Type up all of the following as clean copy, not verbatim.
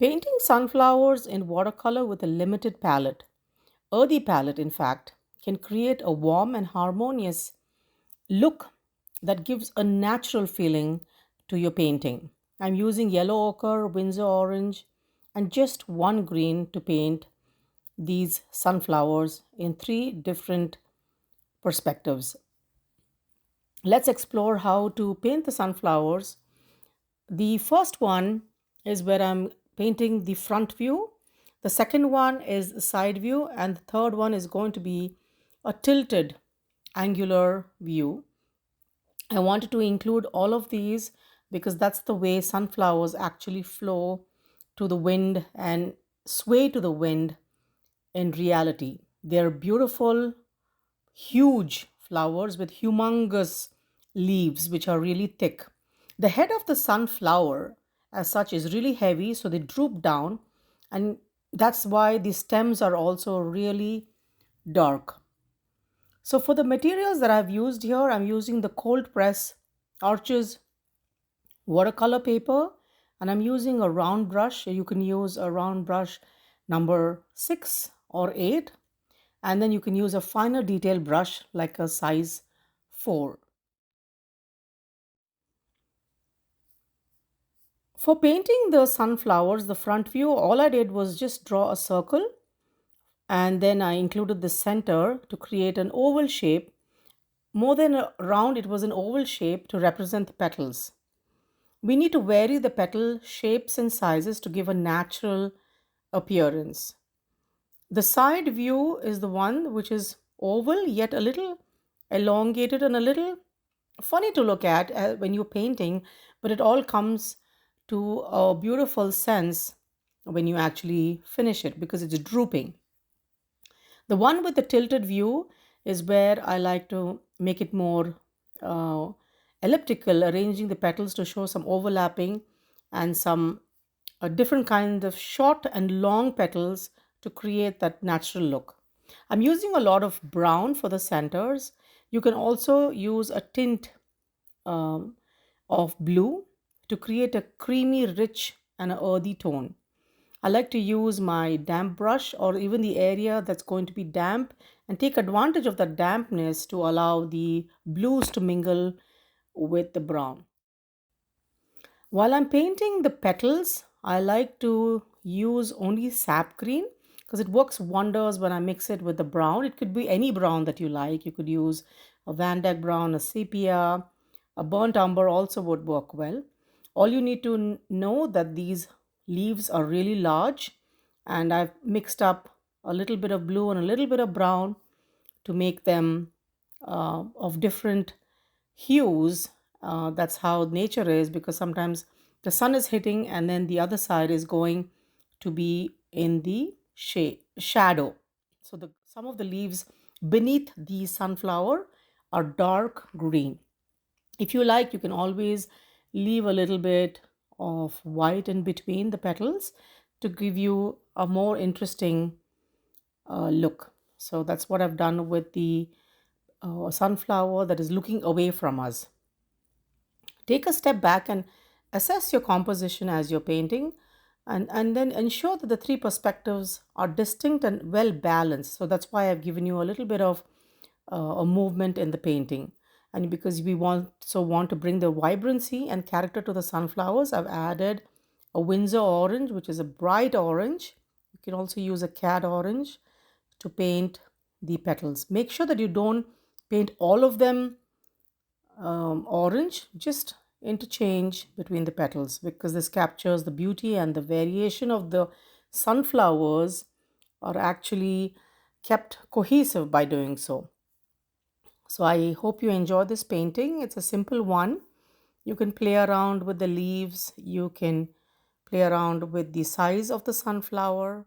Painting sunflowers in watercolor with a limited palette, earthy palette in fact, can create a warm and harmonious look that gives a natural feeling to your painting. I'm using yellow ochre, Winsor orange, and just one green to paint these sunflowers in three different perspectives. Let's explore how to paint the sunflowers. The first one is where I'm painting the front view. The second one is the side view, and the third one is going to be a tilted angular view. I wanted to include all of these because that's the way sunflowers actually flow to the wind and sway to the wind in reality. They're beautiful, huge flowers with humongous leaves which are really thick. The head of the sunflower, as such, is really heavy, so they droop down, and that's why the stems are also really dark. So, for the materials that I've used here, I'm using the cold press Arches watercolor paper, and I'm using a round brush. You can use a round brush number 6 or 8, and then you can use a finer detail brush like a size 4. For painting the sunflowers, the front view, all I did was just draw a circle, and then I included the center to create an oval shape. More than a round, it was an oval shape to represent the petals. We need to vary the petal shapes and sizes to give a natural appearance. The side view is the one which is oval yet a little elongated and a little funny to look at when you're painting, but it all comes to a beautiful sense when you actually finish it because it's drooping. The one with the tilted view is where I like to make it more uh, elliptical, arranging the petals to show some overlapping and some different kinds of short and long petals to create that natural look. I'm using a lot of brown for the centers. You can also use a tint um, of blue to create a creamy, rich, and a earthy tone. I like to use my damp brush or even the area that's going to be damp and take advantage of the dampness to allow the blues to mingle with the brown. While I'm painting the petals, I like to use only sap green because it works wonders when I mix it with the brown. It could be any brown that you like. You could use a Van Dyke brown, a sepia, a burnt umber also would work well. All you need to know that these leaves are really large, and I've mixed up a little bit of blue and a little bit of brown to make them of different hues. That's how nature is because sometimes the sun is hitting and then the other side is going to be in the shadow. So the some of the leaves beneath the sunflower are dark green. If you like, you can always leave a little bit of white in between the petals to give you a more interesting look. So that's what I've done with the sunflower that is looking away from us. Take a step back and assess your composition as you're painting, and then ensure that the three perspectives are distinct and well balanced. So that's why I've given you a little bit of a movement in the painting. And because we want to bring the vibrancy and character to the sunflowers, I've added a Winsor orange, which is a bright orange. You can also use a cad orange to paint the petals. Make sure that you don't paint all of them orange, just interchange between the petals because this captures the beauty and the variation of the sunflowers are actually kept cohesive by doing so. So I hope you enjoy this painting. It's a simple one. You can play around with the leaves, you can play around with the size of the sunflower.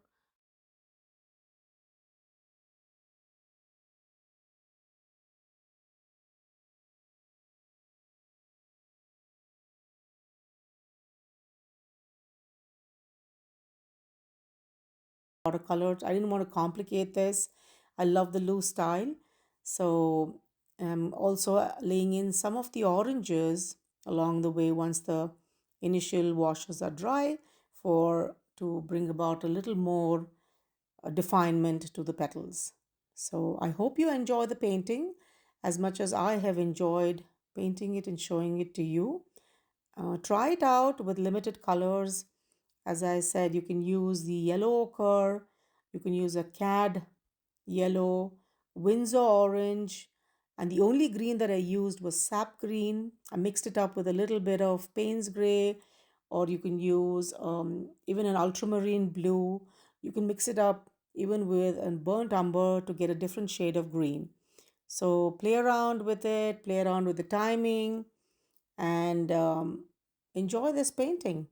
Watercolors. I didn't want to complicate this. I love the loose style. So I'm also laying in some of the oranges along the way once the initial washes are dry for to bring about a little more definement to the petals. So I hope you enjoy the painting as much as I have enjoyed painting it and showing it to you. Try it out with limited colors. As I said, you can use the yellow ochre, you can use a cad yellow, Winsor orange, and the only green that I used was sap green. I mixed it up with a little bit of Payne's gray, or you can use even an ultramarine blue. You can mix it up even with a burnt umber to get a different shade of green. So play around with it, play around with the timing, and enjoy this painting.